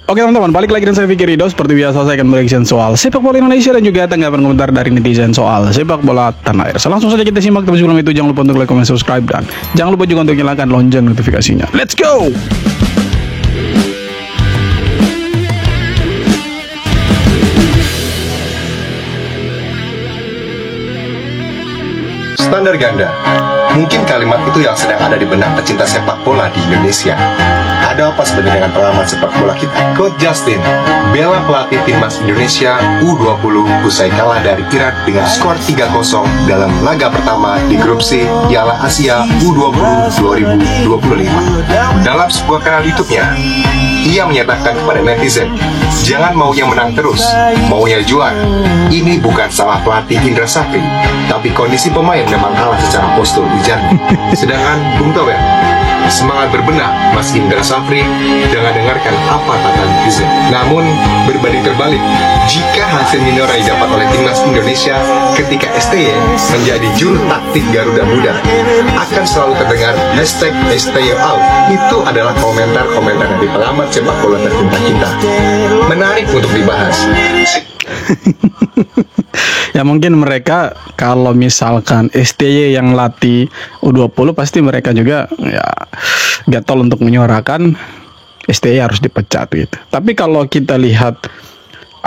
Oke teman-teman, balik lagi dan saya Fikri Ridho. Seperti biasa saya akan mereaction soal sepak bola Indonesia dan juga tanggapan komentar dari netizen soal sepak bola tanah air. Langsung saja kita simak, tapi sebelum itu jangan lupa untuk like, comment, subscribe, dan jangan lupa juga untuk nyalakan lonceng notifikasinya. Let's go! Standar ganda. Mungkin kalimat itu yang sedang ada di benak pecinta sepak bola di Indonesia. Ada apa sebenarnya dengan pengamat sepak bola kita? Coach Justin bela pelatih timnas Indonesia U20 usai kalah dari Irak dengan skor 3-0 dalam laga pertama di grup C Piala Asia U20 2025. Dalam sebuah kanal YouTube-nya, ia menyatakan kepada netizen, jangan maunya menang terus, maunya juara. Ini bukan salah pelatih Indra Safri, tapi kondisi pemain memang kalah secara postur, ujarnya. Sedangkan Bung Tower, semangat berbenah Mas Indra Safri, jangan dengarkan apa kata netizen. Namun berbanding terbalik, jika hasil Minorai didapat oleh timnas Indonesia ketika STY menjadi juru taktik Garuda Muda, akan selalu terdengar hashtag STY out. Itu adalah komentar-komentar dari pengamat sepak bola tercinta kita. Menarik untuk dibahas. Ya mungkin mereka kalau misalkan STY yang latih U20 pasti mereka juga ya gatal untuk menyuarakan STY harus dipecat gitu. Tapi kalau kita lihat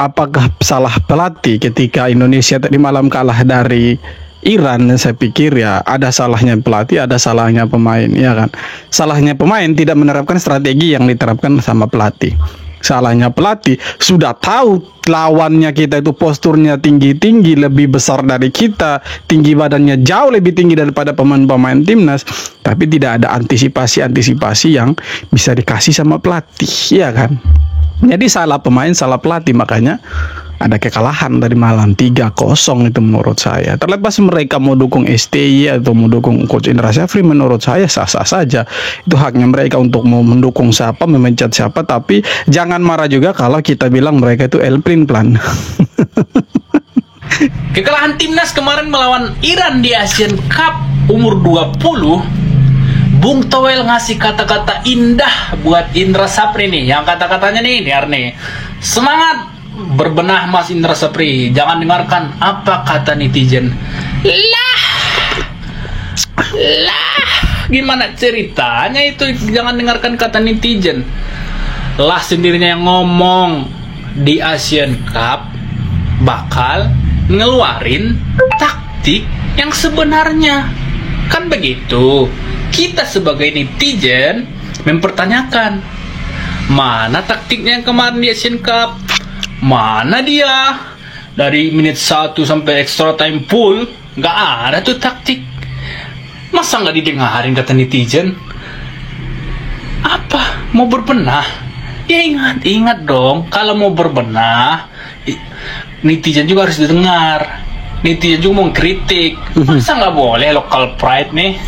apakah salah pelatih ketika Indonesia tadi malam kalah dari Iran, saya pikir ya ada salahnya pelatih, ada salahnya pemain, ya kan. Salahnya pemain tidak menerapkan strategi yang diterapkan sama pelatih. Salahnya pelatih sudah tahu lawannya kita itu posturnya tinggi-tinggi, lebih besar dari kita, tinggi badannya jauh lebih tinggi daripada pemain-pemain timnas, tapi tidak ada antisipasi yang bisa dikasih sama pelatih, ya kan. Jadi salah pemain, salah pelatih, makanya ada kekalahan tadi malam 3-0 itu menurut saya. Terlepas mereka mau dukung STY atau mau dukung Coach Indra Safri, menurut saya sah-sah saja. Itu haknya mereka untuk mau mendukung siapa, memecat siapa, tapi jangan marah juga kalau kita bilang mereka itu plan. Kekalahan timnas kemarin melawan Iran di Asian Cup umur 20, Bung Toel ngasih kata-kata indah buat Indra Safri nih. Yang kata-katanya nih, semangat berbenah Mas Indra Safri, jangan dengarkan apa kata netizen. Gimana ceritanya itu jangan dengarkan kata netizen? Lah sendirinya yang ngomong di Asian Cup bakal ngeluarin taktik yang sebenarnya. Kan begitu. Kita sebagai netizen mempertanyakan, mana taktiknya yang kemarin di Asian Cup? Mana dia? Dari menit 1 sampai extra time full nggak ada tuh taktik. Masa nggak didengarin kata netizen? Apa? Mau berbenah? Ya ingat dong, kalau mau berbenah netizen juga harus didengar. Netizen juga mau kritik. Masa nggak boleh local pride nih?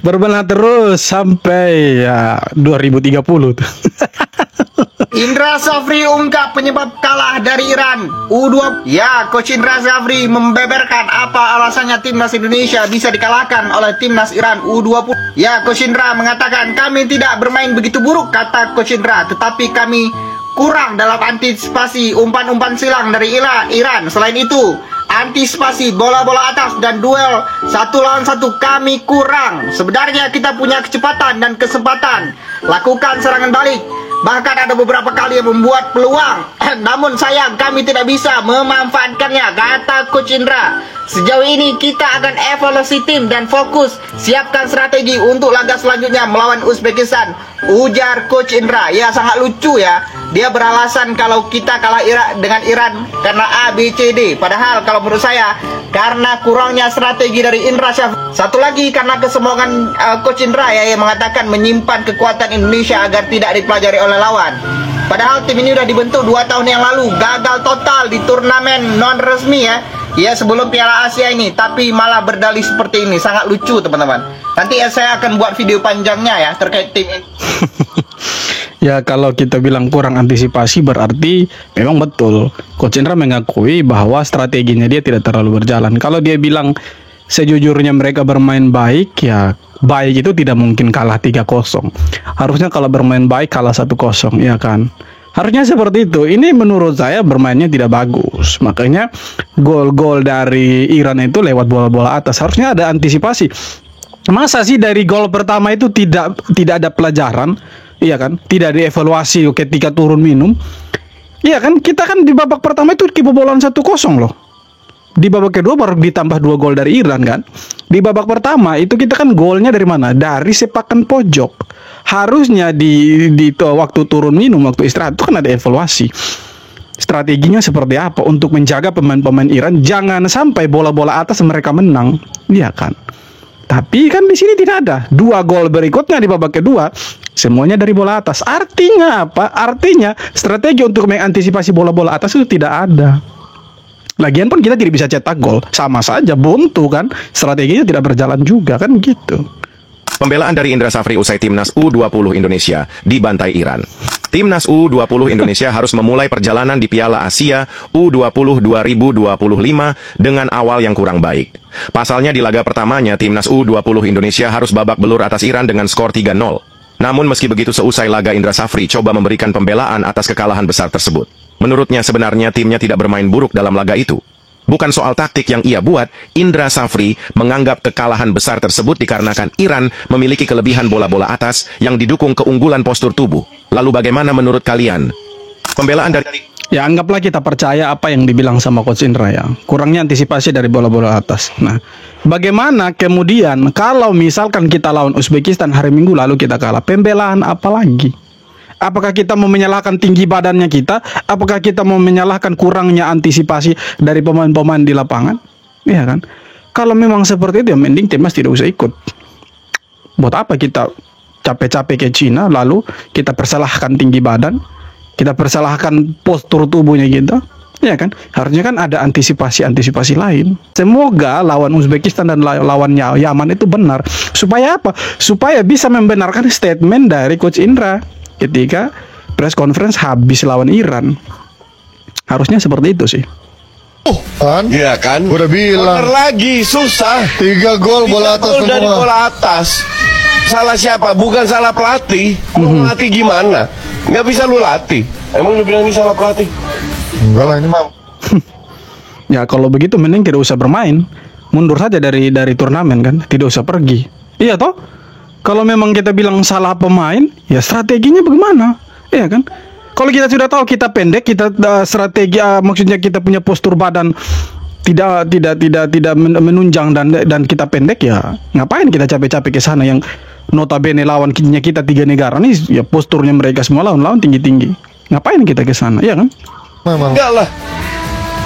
Berbenah terus sampai ya 2030 tuh. Indra Safri ungkap penyebab kalah dari Iran U20. Ya, Coach Indra Safri membeberkan apa alasannya timnas Indonesia bisa dikalahkan oleh timnas Iran U20. Ya, Coach Indra mengatakan kami tidak bermain begitu buruk, kata Coach Indra, tetapi kami kurang dalam antisipasi umpan-umpan silang dari Iran. Selain itu, antisipasi bola-bola atas dan duel 1 lawan 1 kami kurang. Sebenarnya kita punya kecepatan dan kesempatan lakukan serangan balik. Bahkan ada beberapa kali yang membuat peluang. Namun sayang kami tidak bisa memanfaatkannya, kata Coach Indra. Sejauh ini kita akan evaluasi tim dan fokus siapkan strategi untuk laga selanjutnya melawan Uzbekistan, ujar Coach Indra. Ya, sangat lucu ya. Dia beralasan kalau kita kalah dengan Iran karena A, B, C, D. Padahal kalau menurut saya karena kurangnya strategi dari Indra Safri. Satu lagi karena kesombongan Coach Indra ya, yang mengatakan menyimpan kekuatan Indonesia agar tidak dipelajari oleh lawan. Padahal tim ini udah dibentuk 2 tahun yang lalu, gagal total di turnamen non resmi ya sebelum Piala Asia ini, tapi malah berdalih seperti ini. Sangat lucu teman-teman. Nanti saya akan buat video panjangnya ya terkait tim ini. Ya kalau kita bilang kurang antisipasi berarti memang betul. Coach Indra mengakui bahwa strateginya dia tidak terlalu berjalan. Kalau dia bilang sejujurnya mereka bermain baik, ya baik itu tidak mungkin kalah 3-0. Harusnya kalau bermain baik kalah 1-0, ya kan? Harusnya seperti itu. Ini menurut saya bermainnya tidak bagus. Makanya gol-gol dari Iran itu lewat bola-bola atas. Harusnya ada antisipasi. Masa sih dari gol pertama itu tidak ada pelajaran? Iya kan? Tidak dievaluasi ketika turun minum. Iya kan? Kita kan di babak pertama itu kebobolan 1-0 loh. Di babak kedua baru ditambah 2 gol dari Iran kan. Di babak pertama itu kita kan golnya dari mana? Dari sepakan pojok. Harusnya di waktu turun minum, waktu istirahat itu kan ada evaluasi. Strateginya seperti apa untuk menjaga pemain-pemain Iran jangan sampai bola-bola atas mereka menang. Iya kan? Tapi kan di sini tidak ada. 2 gol berikutnya di babak kedua semuanya dari bola atas. Artinya apa? Artinya strategi untuk mengantisipasi bola-bola atas itu tidak ada. Lagian pun kita tidak bisa cetak gol, sama saja buntu kan, strateginya tidak berjalan juga kan gitu. Pembelaan dari Indra Safri usai Timnas U20 Indonesia dibantai Iran. Timnas U20 Indonesia harus memulai perjalanan di Piala Asia U20 2025 dengan awal yang kurang baik. Pasalnya di laga pertamanya, Timnas U20 Indonesia harus babak belur atas Iran dengan skor 3-0. Namun meski begitu seusai laga Indra Safri coba memberikan pembelaan atas kekalahan besar tersebut. Menurutnya sebenarnya timnya tidak bermain buruk dalam laga itu. Bukan soal taktik yang ia buat, Indra Safri menganggap kekalahan besar tersebut dikarenakan Iran memiliki kelebihan bola-bola atas yang didukung keunggulan postur tubuh. Lalu bagaimana menurut kalian? Pembelaan dari... Ya anggaplah kita percaya apa yang dibilang sama Coach Indra ya. Kurangnya antisipasi dari bola-bola atas. Nah, bagaimana kemudian kalau misalkan kita lawan Uzbekistan hari Minggu lalu kita kalah? Pembelaan apa lagi? Apakah kita mau menyalahkan tinggi badannya kita? Apakah kita mau menyalahkan kurangnya antisipasi dari pemain-pemain di lapangan? Iya kan? Kalau memang seperti itu ya mending timnas tidak usah ikut. Buat apa kita capek-capek ke Cina lalu kita persalahkan tinggi badan, kita persalahkan postur tubuhnya kita? Ya kan? Harusnya kan ada antisipasi lain. Semoga lawan Uzbekistan dan lawan Yaman itu benar. Supaya apa? Supaya bisa membenarkan statement dari Coach Indra ketika press conference habis lawan Iran. Harusnya seperti itu sih. Kan? Iya kan? Udah bilang. Bener lagi, susah. 3 gol bola atas Gol dari semua. bola atas. Salah siapa? Bukan salah pelatih. Mau melatih gimana? Nggak bisa lu latih. Emang lu bilang ini salah pelatih? Enggak lah ini mah. Ya kalau begitu mending tidak usah bermain. Mundur saja dari turnamen kan, tidak usah pergi. Iya toh? Kalau memang kita bilang salah pemain, ya strateginya bagaimana? Iya kan? Kalau kita sudah tahu kita pendek, kita strategi maksudnya kita punya postur badan tidak menunjang dan kita pendek, ya ngapain kita capek-capek ke sana yang notabene lawan kita 3 negara nih ya posturnya mereka semua lawan tinggi-tinggi. Ngapain kita ke sana? Iya kan? Memang. Enggak lah.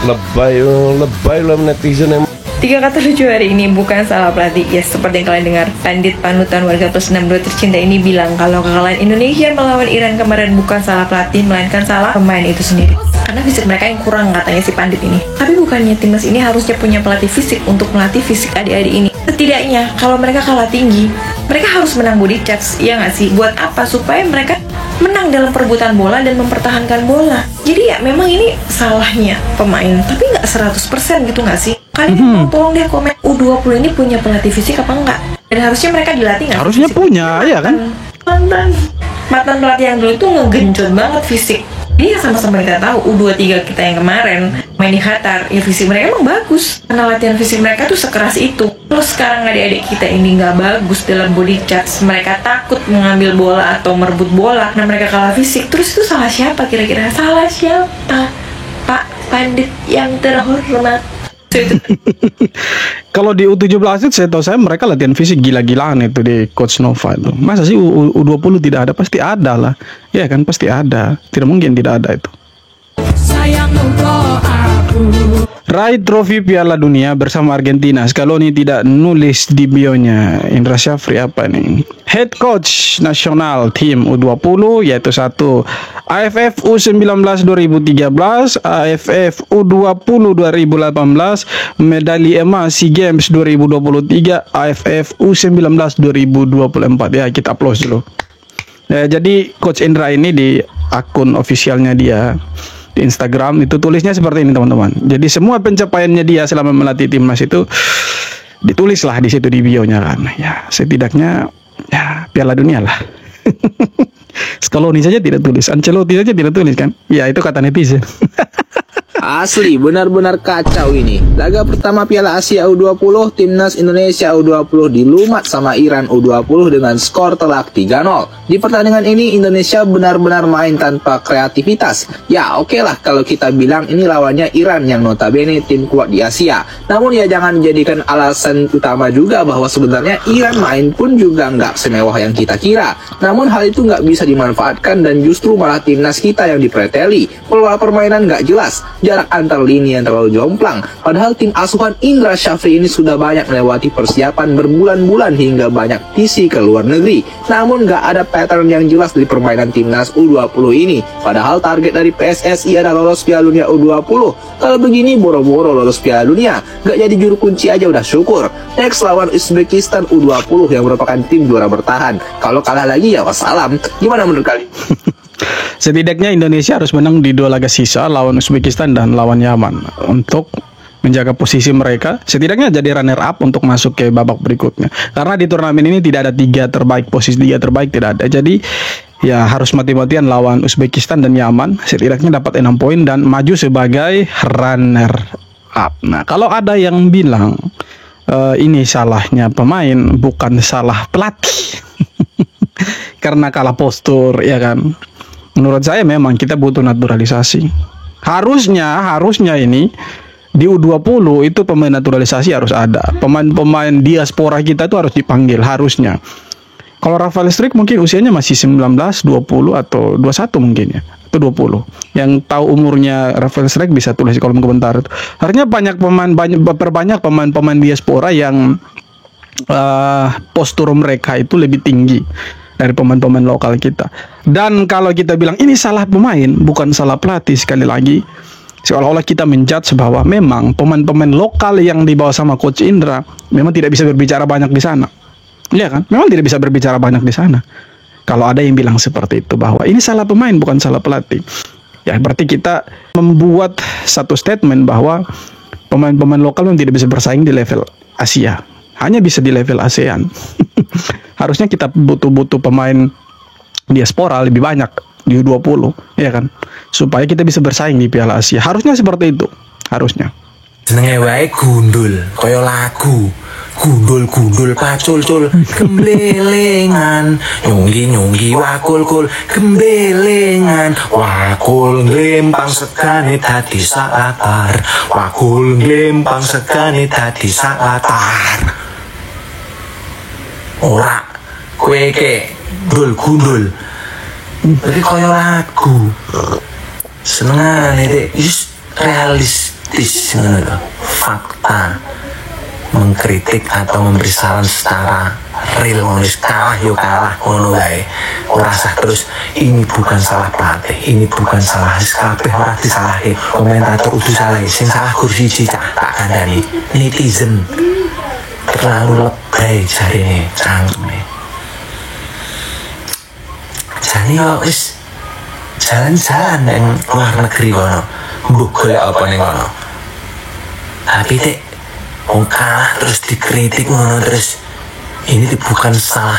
Lebay lah netizen emang. 3 kata lucu hari ini bukan salah pelatih. Ya seperti yang kalian dengar, pandit panutan warga plus 62 tercinta ini bilang kalau kekalahan Indonesia melawan Iran kemarin bukan salah pelatih, melainkan salah pemain itu sendiri. Karena fisik mereka yang kurang, katanya si pandit ini. Tapi bukannya timnas ini harusnya punya pelatih fisik untuk melatih fisik adik-adik ini? Setidaknya kalau mereka kalah tinggi, mereka harus menang body checks, ya nggak sih? Buat apa? Supaya mereka menang dalam perebutan bola dan mempertahankan bola. Jadi ya memang ini salahnya pemain, tapi nggak 100% gitu nggak sih? Kalian tolong deh komen U20 ini punya pelatih fisik apa enggak? Dan harusnya mereka dilatih nggak? Harusnya fisik? punya, ya kan? Mantan pelatih yang dulu itu ngegenjot banget fisik. Dia sama-sama kita tahu U23 kita yang kemarin main di Qatar, ya fisik mereka emang bagus karena latihan fisik mereka tuh sekeras itu. Terus sekarang adik-adik kita ini nggak bagus dalam body charts, mereka takut mengambil bola atau merebut bola karena mereka kalah fisik. Terus itu salah siapa kira-kira? Salah siapa? Pak Pandit yang terhormat. Kalau di U17 itu saya mereka latihan fisik gila-gilaan itu di Coach Nova itu. Masa sih U20 tidak ada? Pasti ada lah. Ya kan pasti ada. Tidak mungkin tidak ada itu. Raih trofi Piala Dunia bersama Argentina. Scaloni tidak nulis di bionya. Indra Syafri apa nih? Head coach nasional tim U20 yaitu 1 AFF U19 2013, AFF U20 2018, medali emas SEA Games 2023, AFF U19 2024. Ya kita applause dulu. Ya, jadi Coach Indra ini di akun officialnya dia di Instagram itu tulisnya seperti ini teman-teman. Jadi semua pencapaiannya dia selama melatih timnas itu ditulislah di situ di bio-nya kan. Ya, setidaknya ya Piala Dunia lah. Scaloni saja tidak tulis, Ancelotti saja tidak tulis kan. Ya itu kata netizen. Asli, benar-benar kacau ini. Laga pertama Piala Asia U20, Timnas Indonesia U20 dilumat sama Iran U20 dengan skor telak 3-0. Di pertandingan ini, Indonesia benar-benar main tanpa kreativitas. Ya, oke lah kalau kita bilang ini lawannya Iran yang notabene tim kuat di Asia. Namun ya jangan jadikan alasan utama juga bahwa sebenarnya Iran main pun juga nggak semewah yang kita kira. Namun hal itu nggak bisa dimanfaatkan dan justru malah timnas kita yang dipreteli. Pola permainan nggak jelas. Jarak antar lini yang terlalu jomplang. Padahal tim asuhan Indra Syafri ini sudah banyak melewati persiapan berbulan-bulan hingga banyak visi ke luar negeri. Namun gak ada pattern yang jelas dari permainan timnas U20 ini. Padahal target dari PSSI adalah lolos Piala Dunia U20. Kalau begini boro-boro lolos Piala Dunia. Gak jadi juru kunci aja udah syukur. Next lawan Uzbekistan U20 yang merupakan tim juara bertahan. Kalau kalah lagi ya wassalam. Gimana menurut kalian? Setidaknya Indonesia harus menang di 2 laga sisa lawan Uzbekistan dan lawan Yaman untuk menjaga posisi mereka, setidaknya jadi runner up untuk masuk ke babak berikutnya. Karena di turnamen ini tidak ada 3 terbaik, posisi 3 terbaik tidak ada. Jadi ya harus mati-matian lawan Uzbekistan dan Yaman, setidaknya dapat 6 poin dan maju sebagai runner up. Nah, kalau ada yang bilang ini salahnya pemain, bukan salah pelatih. Karena kalah postur, ya kan. Menurut saya memang kita butuh naturalisasi. Harusnya ini di U20 itu pemain naturalisasi harus ada. Pemain-pemain diaspora kita itu harus dipanggil harusnya. Kalau Rafael Struijk mungkin usianya masih 19, 20 atau 21 mungkin ya. Atau 20. Yang tahu umurnya Rafael Struijk bisa tulis di kolom komentar itu. Harusnya perbanyak pemain-pemain diaspora yang postur mereka itu lebih tinggi dari pemain-pemain lokal kita. Dan kalau kita bilang ini salah pemain, bukan salah pelatih, sekali lagi seolah-olah kita menjudge bahwa memang pemain-pemain lokal yang dibawa sama Coach Indra memang tidak bisa berbicara banyak di sana. Iya kan? Memang tidak bisa berbicara banyak di sana. Kalau ada yang bilang seperti itu bahwa ini salah pemain bukan salah pelatih, ya berarti kita membuat satu statement bahwa pemain-pemain lokal memang tidak bisa bersaing di level Asia, hanya bisa di level ASEAN. Harusnya kita butuh pemain diaspora lebih banyak di U20, ya kan? Supaya kita bisa bersaing di Piala Asia. Harusnya seperti itu, harusnya. Senenge wae gundul, kaya lagu. Gundul pacul-cul, gemblengan. Nyunggi wakul-kul, gemblengan. Wakul nglempang sekane dadi saatar. Wakul nglempang sekane dadi saatar. Ora kowe ke gundul. Berarti kaya lagu. Senengane dek is realistis ngono. Fakta. Mengkritik atau memberi saran secara real, nulis kalah yo kalah ngono wae. Ora usah terus ini bukan salah pelatih, ini bukan salah kabeh ora disalahe. Komentator udah salah, sing salah kursi tak kandhani netizen. Terlalu lebay jarine cangkeme. Jane yo wis jalan-jalan nang luar negeri kono. Mbok golek apa ning kono. Tapi dek wong kalah terus dikritik ngono terus ini bukan salah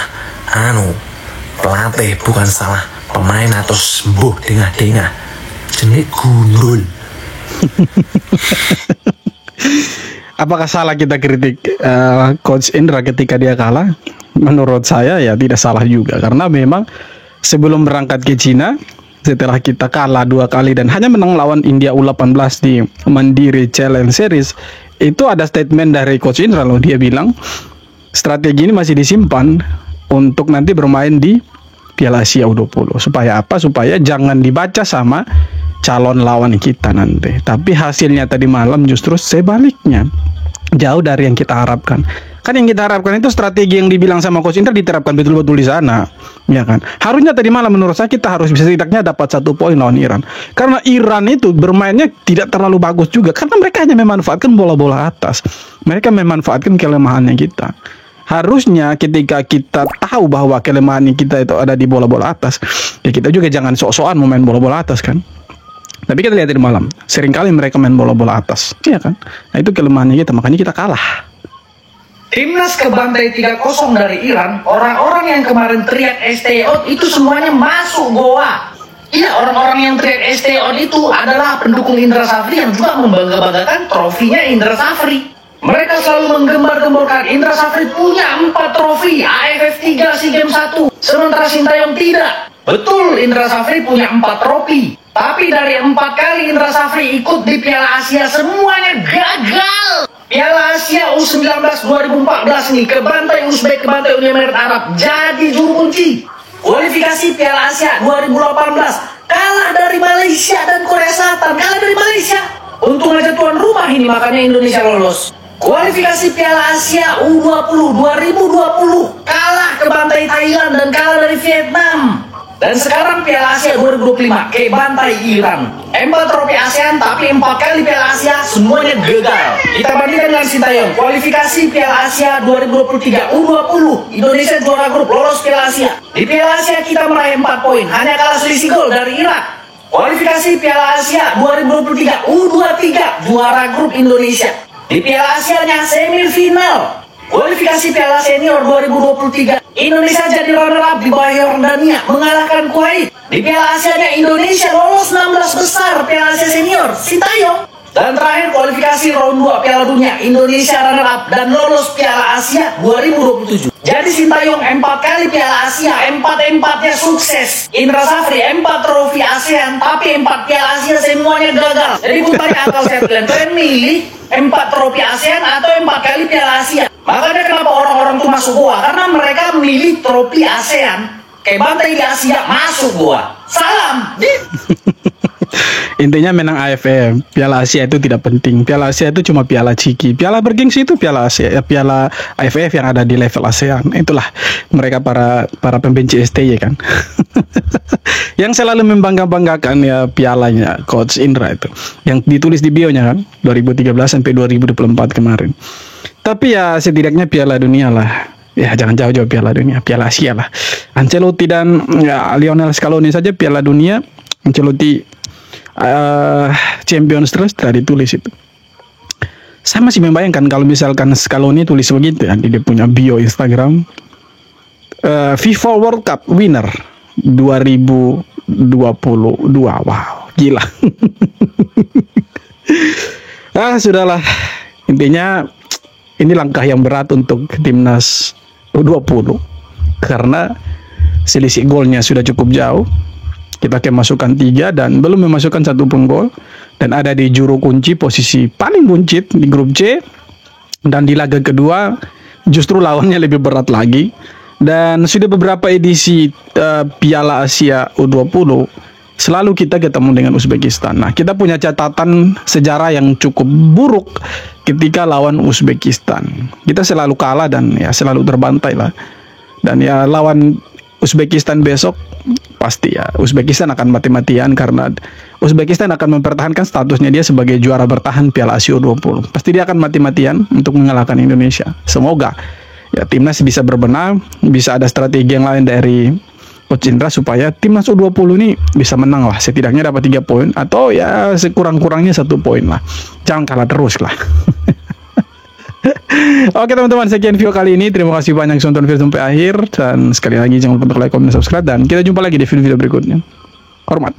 pelatih, bukan salah pemain atau sembuh dengah-dengah jenenge gundul. Apakah salah kita kritik Coach Indra ketika dia kalah? Menurut saya ya tidak salah juga, karena memang sebelum berangkat ke Cina, setelah kita kalah 2 kali dan hanya menang lawan India U18 di Mandiri Challenge Series, itu ada statement dari Coach Indra loh. Dia bilang strategi ini masih disimpan untuk nanti bermain di Piala Asia U20. Supaya apa? Supaya jangan dibaca sama calon lawan kita nanti. Tapi hasilnya tadi malam justru sebaliknya, jauh dari yang kita harapkan. Kan yang kita harapkan itu strategi yang dibilang sama Coach Indra diterapkan betul-betul di sana, ya kan? Harusnya tadi malam menurut saya kita harus bisa setidaknya dapat 1 poin lawan Iran. Karena Iran itu bermainnya tidak terlalu bagus juga, karena mereka hanya memanfaatkan bola-bola atas. Mereka memanfaatkan kelemahannya kita. Harusnya ketika kita tahu bahwa kelemahannya kita itu ada di bola-bola atas, ya kita juga jangan sok-sokan main bola-bola atas kan. Tapi kita lihat di malam, seringkali mereka main bola-bola atas, ya kan? Nah itu kelemahannya kita, makanya kita kalah. Timnas kebantai 3-0 dari Iran. Orang-orang yang kemarin teriak stay out itu semuanya masuk goa. Iya, orang-orang yang teriak stay out itu adalah pendukung Indra Safri yang juga membangga-banggakan trofinya Indra Safri. Mereka selalu menggembar-gemborkan Indra Safri punya 4 trofi AFF 3 SEA Games 1, sementara Sintayong tidak. Betul, Indra Safri punya 4 trofi, tapi dari 4 kali Indra Safri ikut di Piala Asia semuanya gagal. Piala Asia U19 2014 nih, kebantai Uzbek, kebantai Uni Emirat Arab jadi juru kunci. Kualifikasi Piala Asia 2018 kalah dari Malaysia dan Korea Selatan, kalah dari Malaysia. Untung aja tuan rumah ini, makanya Indonesia lolos. Kualifikasi Piala Asia U20 2020 kalah ke bantai Thailand dan kalah dari Vietnam. Dan sekarang Piala Asia 2025 ke bantai Iran. 4 trofi ASEAN tapi 4 kali Piala Asia semuanya gagal. Kita bandingkan dengan Sintayong. Kualifikasi Piala Asia 2023 U20 Indonesia juara grup lolos Piala Asia. Di Piala Asia kita meraih 4 poin, hanya kalah selisih gol dari Irak. Kualifikasi Piala Asia 2023 U23 juara grup Indonesia. Di Piala Asianya semifinal. Kualifikasi Piala Senior 2023 Indonesia jadi runner-up di bawah Yordania mengalahkan Kuwait. Di Piala Asianya Indonesia lolos 16 besar Piala Asia Senior, Sintayong. Dan terakhir kualifikasi round 2 Piala Dunia Indonesia runner-up dan lolos Piala Asia 2027. Jadi Sintayong 4 kali Piala Asia, 4-4-nya sukses. Indra Safri 4 trofi ASEAN tapi 4 Piala Asia semuanya gagal. Jadi gue tanya akal sehat kalian milih 4 trofi ASEAN atau 4 kali Piala Asia? Makanya kenapa orang-orang tuh masuk gua? Karena mereka milih trofi ASEAN. Kayak bantai di Asia masuk gua. Salam. Intinya menang AFF. Piala Asia itu tidak penting. Piala Asia itu cuma piala ciki. Piala bergengsi itu piala Asia, piala AFF yang ada di level ASEAN. Itulah mereka para pembenci STY kan. Yang selalu membangga-banggakan ya pialanya Coach Indra itu. Yang ditulis di bio-nya kan 2013 sampai 2024 kemarin. Tapi ya setidaknya Piala Dunia lah. Ya jangan jauh-jauh Piala Dunia, Piala Asia lah. Ancelotti dan ya, Lionel Scaloni saja Piala Dunia. Ancelotti Champions terus telah ditulis itu. Saya masih membayangkan kalau misalkan Scaloni tulis begitu ya, dia punya bio Instagram. FIFA World Cup winner 2022. Wow, gila. Sudahlah. Intinya ini langkah yang berat untuk timnas U20 karena selisih golnya sudah cukup jauh. Kita kemasukan 3 dan belum memasukkan 1 pun gol dan ada di juru kunci posisi paling buncit di grup C, dan di laga kedua justru lawannya lebih berat lagi. Dan sudah beberapa edisi Piala Asia U20 selalu kita ketemu dengan Uzbekistan. Nah, kita punya catatan sejarah yang cukup buruk ketika lawan Uzbekistan. Kita selalu kalah dan ya selalu terbantai lah. Dan ya lawan Uzbekistan besok pasti ya Uzbekistan akan mati-matian karena Uzbekistan akan mempertahankan statusnya dia sebagai juara bertahan Piala Asia U20. Pasti dia akan mati-matian untuk mengalahkan Indonesia. Semoga ya timnas bisa berbenah, bisa ada strategi yang lain dari Coach Indra supaya timnas U20 ini bisa menang lah, setidaknya dapat 3 poin atau ya sekurang-kurangnya 1 poin lah. Jangan kalah terus lah. Oke teman-teman, sekian video kali ini. Terima kasih banyak sudah nonton video sampai akhir, dan sekali lagi jangan lupa untuk like, comment, dan subscribe, dan kita jumpa lagi di video-video berikutnya. Hormat.